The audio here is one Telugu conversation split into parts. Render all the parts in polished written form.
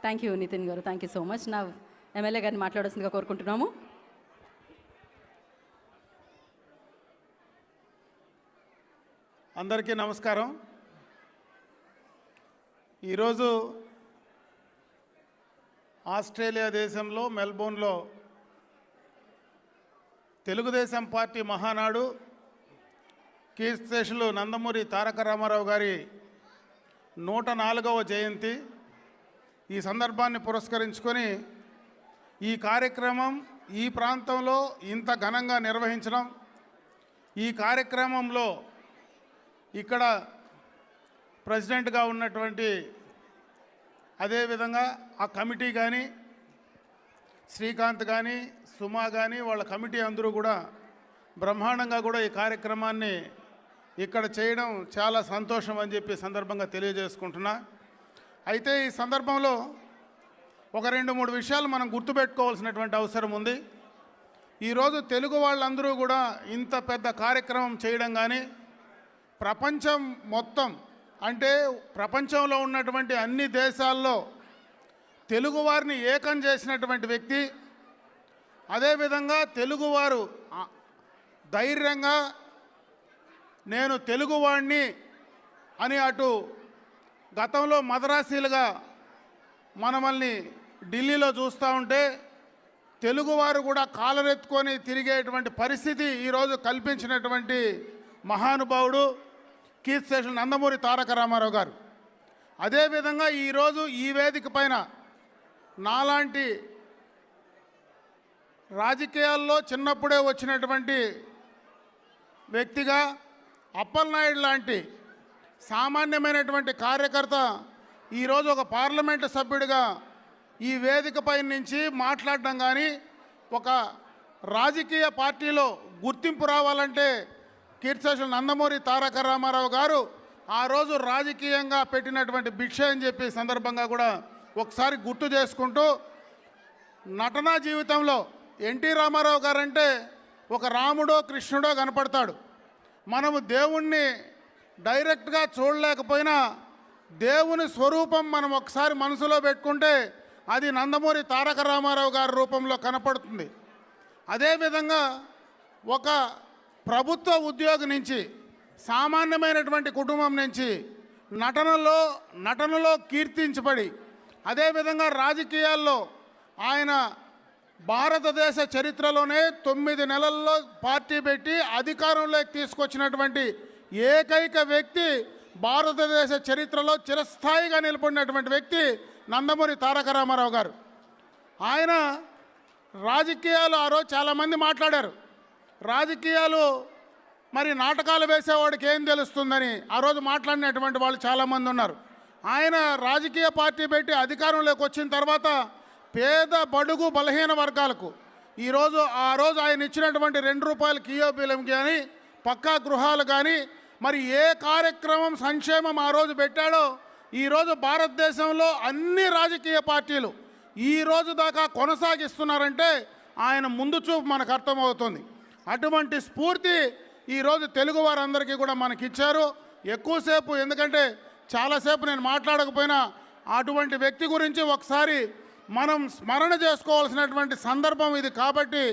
థ్యాంక్ యూ నితిన్ గారు, థ్యాంక్ యూ సో మచ్. నా ఎమ్మెల్యే గారిని మాట్లాడాల్సిందిగా కోరుకుంటున్నాము. అందరికీ నమస్కారం. ఈరోజు ఆస్ట్రేలియా దేశంలో మెల్బోర్న్లో తెలుగుదేశం పార్టీ మహానాడు కీర్తిశేషులు నందమూరి తారక రామారావు గారి 104వ జయంతి. ఈ సందర్భాన్ని పురస్కరించుకొని ఈ కార్యక్రమం ఈ ప్రాంతంలో ఇంత ఘనంగా నిర్వహించడం, ఈ కార్యక్రమంలో ఇక్కడ ప్రెసిడెంట్గా ఉన్నటువంటి అదేవిధంగా ఆ కమిటీ కానీ శ్రీకాంత్ కానీ సుమా కానీ వాళ్ళ కమిటీ అందరూ కూడా బ్రహ్మాండంగా కూడా ఈ కార్యక్రమాన్ని ఇక్కడ చేయడం చాలా సంతోషం అని చెప్పి సందర్భంగా తెలియజేసుకుంటున్నా. అయితే ఈ సందర్భంలో ఒక 2-3 విషయాలు మనం గుర్తుపెట్టుకోవాల్సినటువంటి అవసరం ఉంది. ఈరోజు తెలుగు వాళ్ళందరూ కూడా ఇంత పెద్ద కార్యక్రమం చేయడం కానీ, ప్రపంచం మొత్తం అంటే ప్రపంచంలో ఉన్నటువంటి అన్ని దేశాల్లో తెలుగువారిని ఏకం చేసినటువంటి వ్యక్తి, అదేవిధంగా తెలుగువారు ధైర్యంగా నేను తెలుగువాడిని అని అటు గతంలో మద్రాసీలుగా మనల్ని ఢిల్లీలో చూస్తూ ఉంటే తెలుగువారు కూడా కాలరెత్తుకొని తిరిగేటువంటి పరిస్థితి ఈరోజు కల్పించినటువంటి మహానుభావుడు కీర్తిశేషులు నందమూరి తారక రామారావు గారు. అదేవిధంగా ఈరోజు ఈ వేదిక పైన నాలాంటి రాజకీయాల్లో చిన్నప్పుడే వచ్చినటువంటి వ్యక్తిగా అప్పలనాయుడు లాంటి సామాన్యమైనటువంటి కార్యకర్త ఈరోజు ఒక పార్లమెంటు సభ్యుడిగా ఈ వేదికపై నుంచి మాట్లాడడం కానీ, ఒక రాజకీయ పార్టీలో గుర్తింపు రావాలంటే కీర్తిశేషులు నందమూరి తారక రామారావు గారు ఆ రోజు రాజకీయంగా పెట్టినటువంటి భిక్ష అని చెప్పి సందర్భంగా కూడా ఒకసారి గుర్తు చేసుకుంటూ, నటనా జీవితంలో ఎన్టీ రామారావు గారంటే ఒక రాముడో కృష్ణుడో కనపడతాడు. మనము దేవుణ్ణి డైరెక్ట్గా చూడలేకపోయినా దేవుని స్వరూపం మనం ఒకసారి మనసులో పెట్టుకుంటే అది నందమూరి తారక రామారావు గారి రూపంలో కనపడుతుంది. అదేవిధంగా ఒక ప్రభుత్వ ఉద్యోగి నుంచి, సామాన్యమైనటువంటి కుటుంబం నుంచి నటనలో కీర్తించబడి, అదేవిధంగా రాజకీయాల్లో ఆయన భారతదేశ చరిత్రలోనే 9 నెలల్లో పార్టీ పెట్టి అధికారంలోకి తీసుకొచ్చినటువంటి ఏకైక వ్యక్తి, భారతదేశ చరిత్రలో చిరస్థాయిగా నిలబడినటువంటి వ్యక్తి నందమూరి తారక రామారావు గారు. ఆయన రాజకీయాలు ఆ రోజు చాలామంది మాట్లాడారు. రాజకీయాలు మరి నాటకాలు వేసేవాడికి ఏం తెలుస్తుందని ఆ రోజు మాట్లాడినటువంటి వాళ్ళు చాలామంది ఉన్నారు. ఆయన రాజకీయ పార్టీ పెట్టి అధికారంలోకి వచ్చిన తర్వాత పేద బడుగు బలహీన వర్గాలకు ఆ రోజు ఆయన ఇచ్చినటువంటి 2 రూపాయల కియో బియ్యం కానీ, పక్కా గృహాలు కానీ, మరి ఏ కార్యక్రమం సంక్షేమం ఆ రోజు పెట్టాడో ఈరోజు భారతదేశంలో అన్ని రాజకీయ పార్టీలు ఈ రోజు దాకా కొనసాగిస్తున్నారంటే ఆయన ముందు చూపు మనకు అర్థమవుతుంది. అటువంటి స్ఫూర్తి ఈరోజు తెలుగు వారందరికీ కూడా మనకిచ్చారు. ఎక్కువసేపు ఎందుకంటే చాలాసేపు నేను మాట్లాడకపోయినా అటువంటి వ్యక్తి గురించి ఒకసారి మనం స్మరణ చేసుకోవాల్సినటువంటి సందర్భం ఇది. కాబట్టి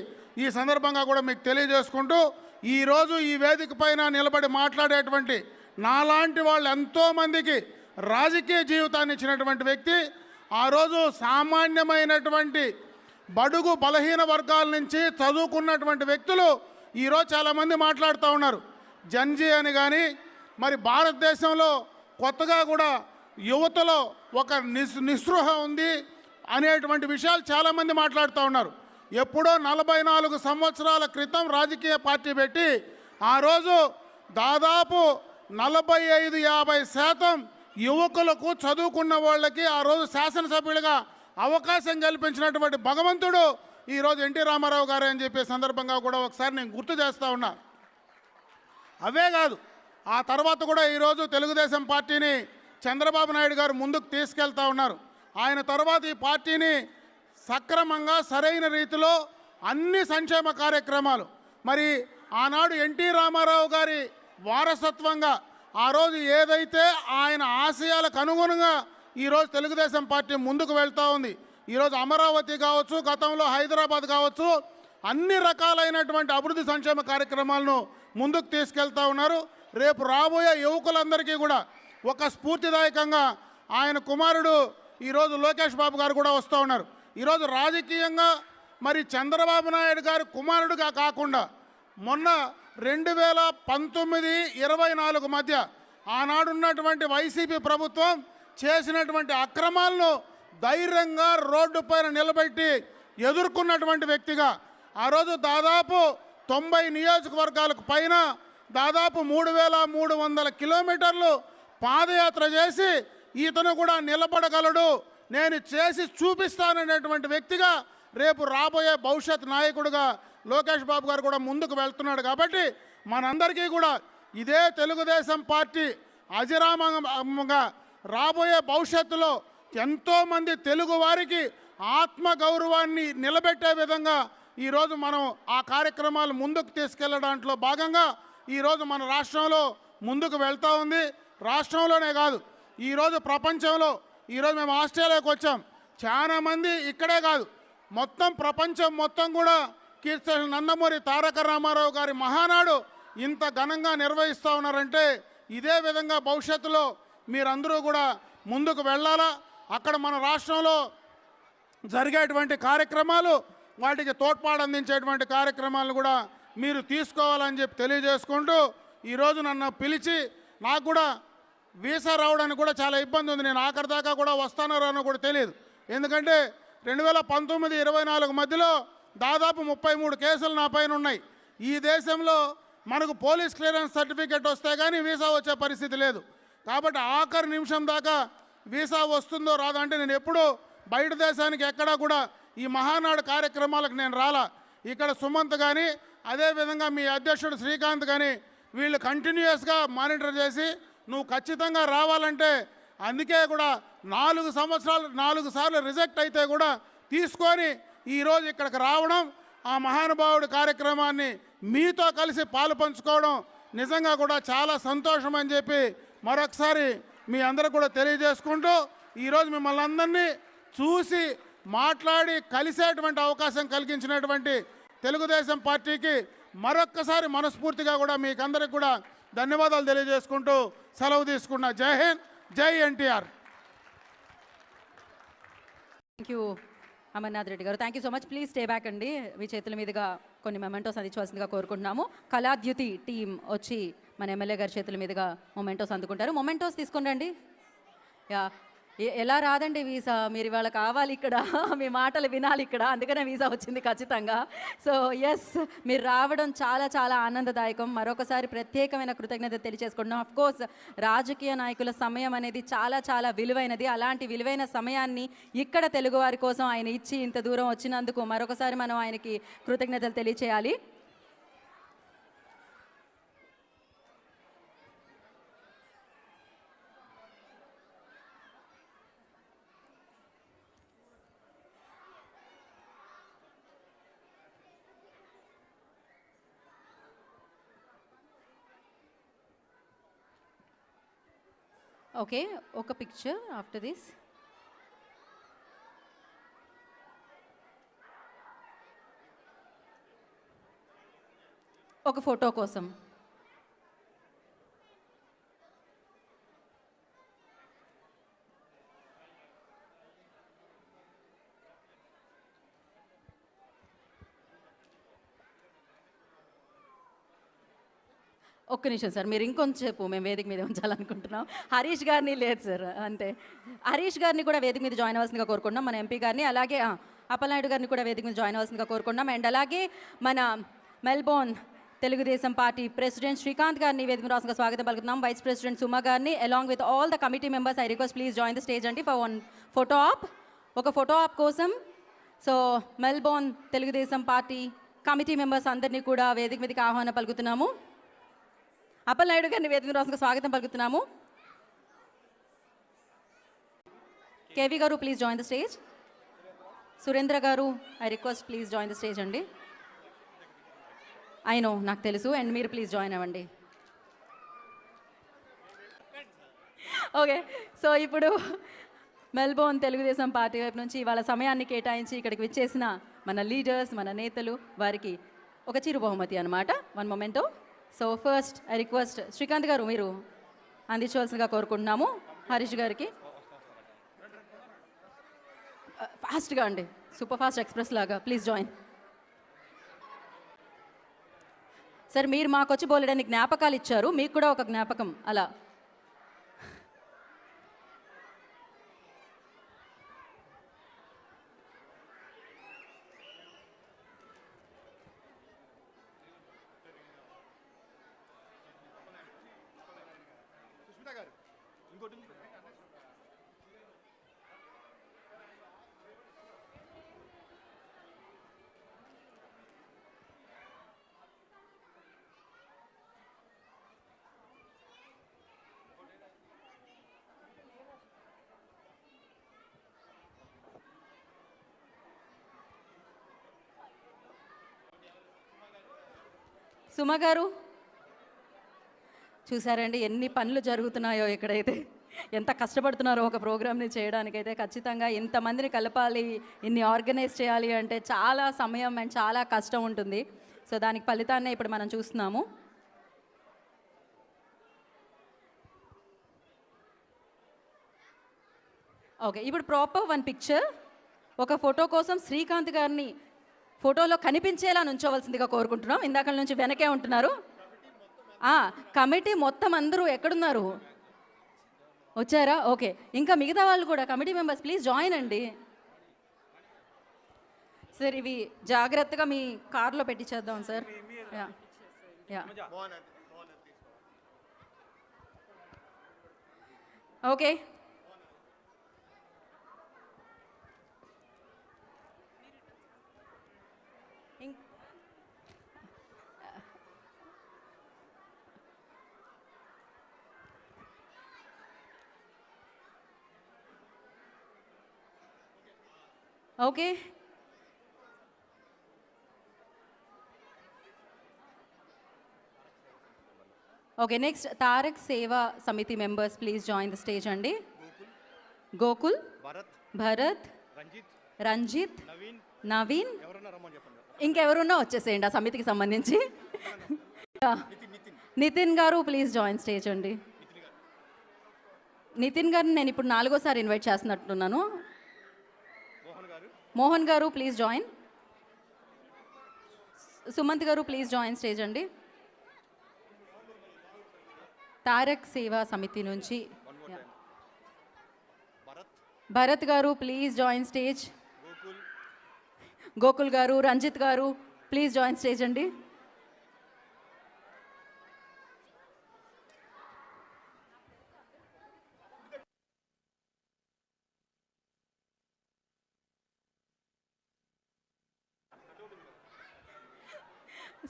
ఈ సందర్భంగా కూడా మీకు తెలియజేసుకుంటూ, ఈరోజు ఈ వేదిక పైన నిలబడి మాట్లాడేటువంటి నాలాంటి వాళ్ళు ఎంతోమందికి రాజకీయ జీవితాన్ని ఇచ్చినటువంటి వ్యక్తి, ఆ రోజు సామాన్యమైనటువంటి బడుగు బలహీన వర్గాల నుంచి చదువుకున్నటువంటి వ్యక్తులు ఈరోజు చాలామంది మాట్లాడుతూ ఉన్నారు. జన్జీ అని కానీ, మరి భారతదేశంలో కొత్తగా కూడా యువతలో ఒక నిస్పృహ ఉంది అనేటువంటి విషయాలు చాలామంది మాట్లాడుతూ ఉన్నారు. ఎప్పుడో 44 సంవత్సరాల క్రితం రాజకీయ పార్టీ పెట్టి ఆ రోజు దాదాపు 45-50% యువకులకు, చదువుకున్న వాళ్ళకి ఆ రోజు శాసనసభ్యులుగా అవకాశం కల్పించినటువంటి భగవంతుడు ఈరోజు ఎన్టీ రామారావు గారు అని చెప్పే సందర్భంగా కూడా ఒకసారి నేను గుర్తు చేస్తూ ఉన్నా. అవే కాదు, ఆ తర్వాత కూడా ఈరోజు తెలుగుదేశం పార్టీని చంద్రబాబు నాయుడు గారు ముందుకు తీసుకెళ్తా ఉన్నారు. ఆయన తర్వాత ఈ పార్టీని సక్రమంగా సరైన రీతిలో అన్ని సంక్షేమ కార్యక్రమాలు, మరి ఆనాడు ఎన్టీ రామారావు గారి వారసత్వంగా ఆ రోజు ఏదైతే ఆయన ఆశయాలకు అనుగుణంగా ఈరోజు తెలుగుదేశం పార్టీ ముందుకు వెళ్తూ ఉంది. ఈరోజు అమరావతి కావచ్చు, గతంలో హైదరాబాద్ కావచ్చు, అన్ని రకాలైనటువంటి అభివృద్ధి సంక్షేమ కార్యక్రమాలను ముందుకు తీసుకెళ్తూ ఉన్నారు. రేపు రాబోయే యువకులందరికీ కూడా ఒక స్ఫూర్తిదాయకంగా ఆయన కుమారుడు ఈరోజు లోకేష్ బాబు గారు కూడా వస్తూ ఉన్నారు. ఈరోజు రాజకీయంగా మరి చంద్రబాబు నాయుడు గారి కుమారుడుగా కాకుండా మొన్న 2019-24 మధ్య ఆనాడున్నటువంటి వైసీపీ ప్రభుత్వం చేసినటువంటి అక్రమాలను ధైర్యంగా రోడ్డు పైన నిలబెట్టి ఎదుర్కొన్నటువంటి వ్యక్తిగా ఆ రోజు దాదాపు 90 నియోజకవర్గాలకు పైన దాదాపు 3300 కిలోమీటర్లు పాదయాత్ర చేసి ఇతను కూడా నిలబడగలడు, నేను చేసి చూపిస్తాననేటువంటి వ్యక్తిగా రేపు రాబోయే భవిష్యత్ నాయకుడిగా లోకేష్ బాబు గారు కూడా ముందుకు వెళ్తున్నాడు. కాబట్టి మనందరికీ కూడా ఇదే తెలుగుదేశం పార్టీ అజరామంగా రాబోయే భవిష్యత్తులో ఎంతోమంది తెలుగు వారికి ఆత్మగౌరవాన్ని నిలబెట్టే విధంగా ఈరోజు మనం ఆ కార్యక్రమాలు ముందుకు తీసుకెళ్లడంలో భాగంగా ఈరోజు మన రాష్ట్రంలో ముందుకు వెళ్తూ ఉంది. రాష్ట్రంలోనే కాదు, ఈరోజు ప్రపంచంలో, ఈరోజు మేము ఆస్ట్రేలియాకి వచ్చాం, చాలామంది ఇక్కడే కాదు మొత్తం ప్రపంచం మొత్తం కూడా కీర్తి నందమూరి తారక రామారావు గారి మహానాడు ఇంత ఘనంగా నిర్వహిస్తూ ఉన్నారంటే ఇదే విధంగా భవిష్యత్తులో మీరందరూ కూడా ముందుకు వెళ్ళాలా. అక్కడ మన రాష్ట్రంలో జరిగేటువంటి కార్యక్రమాలు, వాటికి తోడ్పాటు అందించేటువంటి కార్యక్రమాలను కూడా మీరు తీసుకోవాలని చెప్పి తెలియజేసుకుంటూ ఈరోజు నన్ను పిలిచి, నాకు కూడా వీసా రావడానికి కూడా చాలా ఇబ్బంది ఉంది. నేను ఆఖరి దాకా కూడా వస్తానో రానో కూడా తెలియదు. ఎందుకంటే 2019-24 మధ్యలో దాదాపు 33 కేసులు నా పైన ఉన్నాయి. ఈ దేశంలో మనకు పోలీస్ క్లియరెన్స్ సర్టిఫికేట్ వస్తే కానీ వీసా వచ్చే పరిస్థితి లేదు. కాబట్టి ఆఖరి నిమిషం దాకా వీసా వస్తుందో రాదో అంటే నేను ఎప్పుడూ బయట దేశానికి ఎక్కడా కూడా ఈ మహానాడు కార్యక్రమాలకు నేను రాలా. ఇక్కడ సుమంత్ కానీ అదేవిధంగా మీ అధ్యక్షుడు శ్రీకాంత్ కానీ వీళ్ళు కంటిన్యూస్గా మానిటర్ చేసి నువ్వు ఖచ్చితంగా రావాలంటే, అందుకే కూడా 4 సార్లు రిజెక్ట్ అయితే కూడా తీసుకొని ఈరోజు ఇక్కడికి రావడం, ఆ మహానుభావుడి కార్యక్రమాన్ని మీతో కలిసి పాలు పంచుకోవడం నిజంగా కూడా చాలా సంతోషం అని చెప్పి మరొకసారి మీ అందరికి కూడా తెలియజేసుకుంటూ ఈరోజు మిమ్మల్ని అందరినీ చూసి మాట్లాడి కలిసేటువంటి అవకాశం కలిగించినటువంటి తెలుగుదేశం పార్టీకి మరొక్కసారి మనస్ఫూర్తిగా కూడా మీకందరికి కూడా ధన్యవాదాలు తెలియజేసుకుంటూ సెలవు తీసుకున్నా. జై హింద్, జై ఎన్టీఆర్. థ్యాంక్ యూ అమర్నాథ్ రెడ్డి గారు, thank you so much. Please stay back అండి. మీ చేతుల మీదుగా కొన్ని మొమెంటోస్ అందించవలసిందిగా కోరుకుంటున్నాము. కళాద్యుతి టీం వచ్చి మన ఎమ్మెల్యే గారి చేతుల మీదుగా మొమెంటోస్ అందుకుంటారు. మొమెంటోస్ తీసుకుని రండి. యా, ఎలా రాదండి వీసా, మీరు ఇవాళ కావాలి ఇక్కడ, మీ మాటలు వినాలి ఇక్కడ, అందుకనే వీసా వచ్చింది ఖచ్చితంగా. సో ఎస్, మీరు రావడం చాలా చాలా ఆనందదాయకం. మరొకసారి ప్రత్యేకమైన కృతజ్ఞత తెలియజేసుకుంటున్నాం. అఫ్కోర్స్ రాజకీయ నాయకుల సమయం అనేది చాలా చాలా విలువైనది. అలాంటి విలువైన సమయాన్ని ఇక్కడ తెలుగువారి కోసం ఆయన ఇచ్చి ఇంత దూరం వచ్చినందుకు మరొకసారి మనం ఆయనకి కృతజ్ఞతలు తెలియచేయాలి. ఓకే, ఒక పిక్చర్ ఆఫ్టర్ దిస్. ఒక ఫోటో కోసం. ఒక్క నిమిషం సార్, మీరు ఇంకొంచెంసేపు మేము వేదిక మీద ఉంచాలనుకుంటున్నాం. హరీష్ గారిని లేదు సార్, అంతే. హరీష్ గారిని కూడా వేదిక మీద జాయిన్ అవ్వాల్సిందిగా కోరుకుంటున్నాం, మన ఎంపీ గారిని. అలాగే అప్పలనాయుడు గారిని కూడా వేదిక మీద జాయిన్ అవ్వాల్సిందిగా కోరుకుంటున్నాం. అండ్ అలాగే మన Melbourne Telugudesam party president Srikanth గారిని వేదిక మీద రాష్ట్రంగా స్వాగతం పలుకుతున్నాం. వైస్ ప్రెసిడెంట్ సుమా గారిని along with all the committee members I request please join the stage అండి ఫర్ వన్ ఫోటో ఆప్. ఒక ఫోటో ఆప్ కోసం so Melbourne Telugudesam party committee members అందరినీ కూడా వేదిక మీదకి ఆహ్వానం పలుకుతున్నాము. అప్పలనాయుడు గారిని వేదిక రాష్ట్రంగా స్వాగతం పలుకుతున్నాము. కేవీ గారు please join the stage. Surendra గారు I request please join the stage అండి. ఐ నో, నాకు తెలుసు, అండ్ మీరు ప్లీజ్ జాయిన్ అవ్వండి. ఓకే, సో ఇప్పుడు మెల్బోర్న్ తెలుగుదేశం పార్టీ వైపు నుంచి ఇవాళ సమయాన్ని కేటాయించి ఇక్కడికి విచ్చేసిన మన లీడర్స్, మన నేతలు, వారికి ఒక చిరు బహుమతి అనమాట. One memento. So first I request Srikanth garu మీరు అందించవలసిందిగా కోరుకుంటున్నాము హరీష్ గారికి. ఫాస్ట్గా అండి, సూపర్ ఫాస్ట్ ఎక్స్ప్రెస్ లాగా. Please join. సార్ మీరు మాకు వచ్చి బోలెడని జ్ఞాపకాలు ఇచ్చారు, మీకు కూడా ఒక జ్ఞాపకం అలా. సుమ గారు చూసారండి ఎన్ని పనులు జరుగుతున్నాయో ఇక్కడైతే, ఎంత కష్టపడుతున్నారో ఒక ప్రోగ్రామ్ని చేయడానికైతే. ఖచ్చితంగా ఇంతమందిని కలపాలి, ఇన్ని ఆర్గనైజ్ చేయాలి అంటే చాలా సమయం అండ్ చాలా కష్టం ఉంటుంది. సో దానికి ఫలితాన్నే ఇప్పుడు మనం చూస్తున్నాము. ఓకే, ఇప్పుడు ప్రాపర్ వన్ పిక్చర్. ఒక ఫోటో కోసం శ్రీకాంత్ గారిని ఫోటోలో కనిపించేలా నుంచోవలసిందిగా కోరుకుంటున్నాం. ఇందాక నుంచి వెనకే ఉంటున్నారు. కమిటీ మొత్తం అందరూ ఎక్కడున్నారు? వచ్చారా? ఓకే, ఇంకా మిగతా వాళ్ళు కూడా కమిటీ మెంబర్స్ ప్లీజ్ జాయిన్ అండి. సార్ ఇవి జాగ్రత్తగా మీ కార్లో పెట్టించేద్దాం sir. Ya ya okay. Okay, okay. Next Tarak Seva Samiti members please join the stage అండి. గోకుల్, భరత్, రంజిత్, నవీన్, ఇంకెవరున్నా వచ్చేసేయండి ఆ సమితికి సంబంధించి. నితిన్ గారు ప్లీజ్ జాయిన్ స్టేజ్ అండి. నితిన్ గారిని నేను ఇప్పుడు 4వ సారి ఇన్వైట్ చేస్తున్నట్టున్నాను. మోహన్ గారు ప్లీజ్ జాయిన్. సుమంత్ గారు ప్లీజ్ జాయిన్ స్టేజ్ అండి. తారక్ సేవా సమితి నుంచి భరత్ గారు ప్లీజ్ జాయిన్ స్టేజ్. గోకుల్ గారు, రంజిత్ గారు ప్లీజ్ జాయిన్ స్టేజ్ అండి.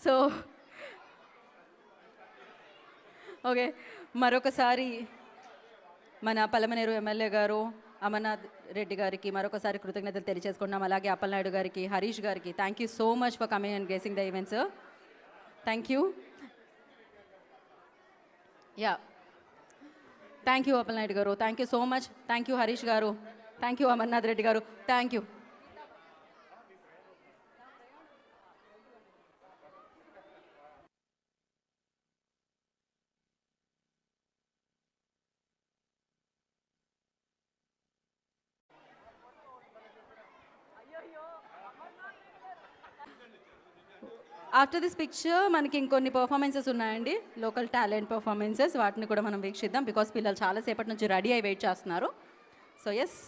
సో ఓకే, మరొకసారి మన పలమనేరు ఎమ్మెల్యే గారు అమర్నాథ్ రెడ్డి గారికి మరొకసారి కృతజ్ఞతలు తెలియజేసుకున్నాం. అలాగే అప్పలనాయుడు గారికి, హరీష్ గారికి thank you so much for coming and gracing the events. Thank you. Ya thank you Appalanaidu గారు, thank you so much. Thank you Harish గారు, థ్యాంక్ యూ అమర్నాథ్ రెడ్డి గారు, thank you. After this picture మనకి ఇంకొన్ని పర్ఫార్మెన్సెస్ ఉన్నాయండి, లోకల్ టాలెంట్ పర్ఫార్మెన్సెస్. వాటిని కూడా మనం వీక్షిద్దాం బికాస్ పిల్లలు చాలాసేపటి నుంచి రెడీ అయి వెయిట్ చేస్తున్నారు. సో ఎస్,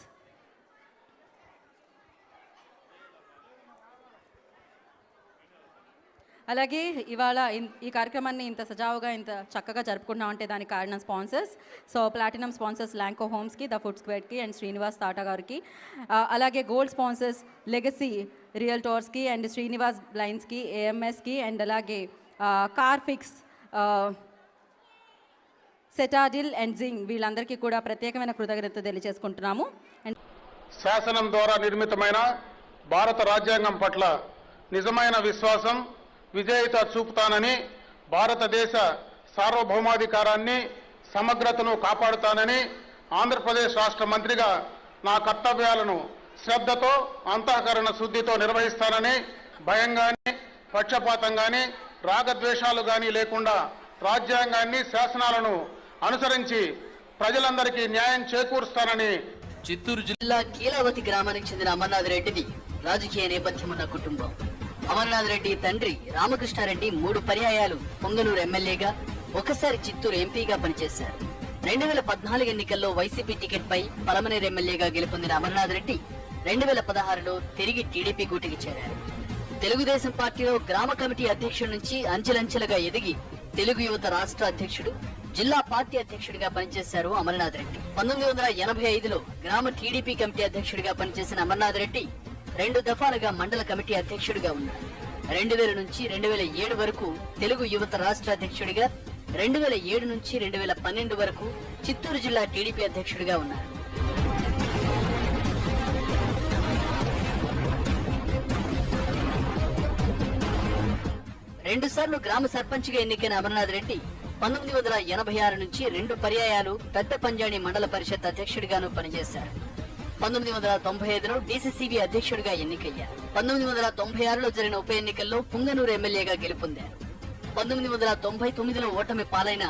అలాగే ఇవాళ ఈ కార్యక్రమాన్ని ఇంత సజావుగా ఇంత చక్కగా జరుపుకున్నామంటే దానికి కారణం sponsors. So platinum sponsors Lanco హోమ్స్కి, ద ఫుడ్ స్క్వేర్కి అండ్ శ్రీనివాస్ తాటా గారికి, అలాగే గోల్డ్ స్పాన్సర్స్ లెగసీ రియల్టోర్స్కి అండ్ శ్రీనివాస్ బ్లైన్స్కి, ఏఎంఎస్కి అండ్ అలాగే car fix, citadel and zing వీళ్ళందరికీ కూడా ప్రత్యేకమైన కృతజ్ఞత తెలియజేసుకుంటున్నాము. అండ్ శాసనం ద్వారా నిర్మితమైన భారత రాజ్యాంగం పట్ల నిజమైన విశ్వాసం, విజేయత చూపుతానని, భారతదేశ సార్వభౌమాధికారాన్ని, సమగ్రతను కాపాడుతానని ఆంధ్రప్రదేశ్ రాష్ట్ర మంత్రిగా నా కర్తవ్యాలను శ్రద్ధతో అంతఃకరణ శుద్ధితో నిర్వహిస్తానని, భయం కానీ పక్షపాతం కానీ రాగద్వేషాలు కానీ లేకుండా రాజ్యాంగాన్ని శాసనాలను అనుసరించి ప్రజలందరికీ న్యాయం చేకూరుస్తానని. చిత్తూరు జిల్లా కీలావతి గ్రామానికి చెందిన అమర్నాథ్ రెడ్డిది రాజకీయ నేపథ్యం ఉన్న కుటుంబం. అమర్నాథ్ రెడ్డి తండ్రి రామకృష్ణారెడ్డి 3 పర్యాయాలు పొంగనూరు ఎమ్మెల్యేగా, ఒకసారి చిత్తూరు ఎంపీగా పనిచేశారు. 2014 ఎన్నికల్లో వైసీపీ టికెట్ పై పలమనేరు ఎమ్మెల్యేగా గెలుపొందిన అమర్నాథ్ రెడ్డి 2016లో తిరిగి టీడీపీ గూటికి చేరారు. తెలుగుదేశం పార్టీలో గ్రామ కమిటీ అధ్యక్షుడి నుంచి అంచెలంచెలుగా ఎదిగి తెలుగు యువత రాష్ట్ర అధ్యక్షుడు, జిల్లా పార్టీ అధ్యక్షుడిగా పనిచేశారు అమర్నాథ్ రెడ్డి. 1985లో గ్రామ టీడీపీ కమిటీ అధ్యక్షుడిగా పనిచేసిన అమర్నాథ్ రెడ్డి 2 దఫాలుగా మండల కమిటీ అధ్యక్షుడిగా ఉన్నారు. 2000 నుంచి 2007 వరకు తెలుగు యువత రాష్ట్ర అధ్యక్షుడిగా, 2007 నుంచి 2012 వరకు చిత్తూరు జిల్లా టీడీపీ అధ్యక్షుడిగా ఉన్నారు. రెండుసార్లు గ్రామ సర్పంచ్గా ఎన్నికైన అమర్నాథ్ రెడ్డి 1986 నుంచి 2 పర్యాయాలు పెద్ద పంజాణి మండల పరిషత్ అధ్యక్షుడిగాను పనిచేశారు. 1995లో డీసీసీబీ అధ్యక్షుడిగా ఎన్నికయ్యారు. 1996లో జరిగిన ఉప ఎన్నికల్లో పుంగనూరు ఎమ్మెల్యేగా గెలుపొందారు. 1999లో ఓటమి పాలైన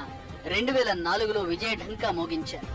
2004లో విజయ ఢంకా మోగించారు.